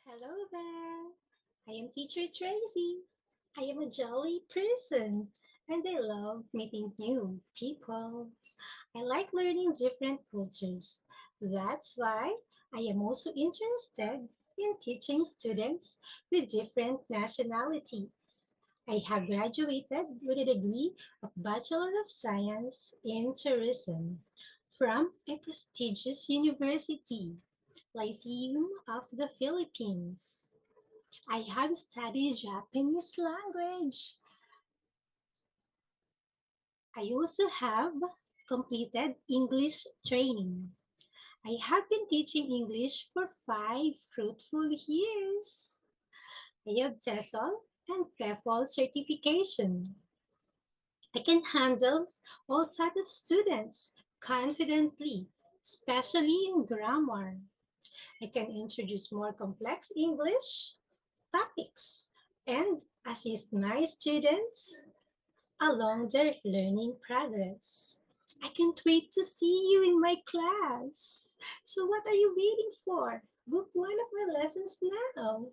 Hello there. I am Teacher Tracy. I am a jolly person and I love meeting new people. I like learning different cultures. That's why I am also interested in teaching students with different nationalities. I have graduated with a degree of Bachelor of Science in Tourism from a prestigious university, Lyceum of the Philippines. I have studied Japanese language. I also have completed English training. I have been teaching English for 5 fruitful years. I have TESOL and TEFL certification. I can handle all types of students confidently, especially in grammar. I can introduce more complex English topics and assist my students along their learning progress. I can't wait to see you in my class. So, what are you waiting for? Book one of my lessons now.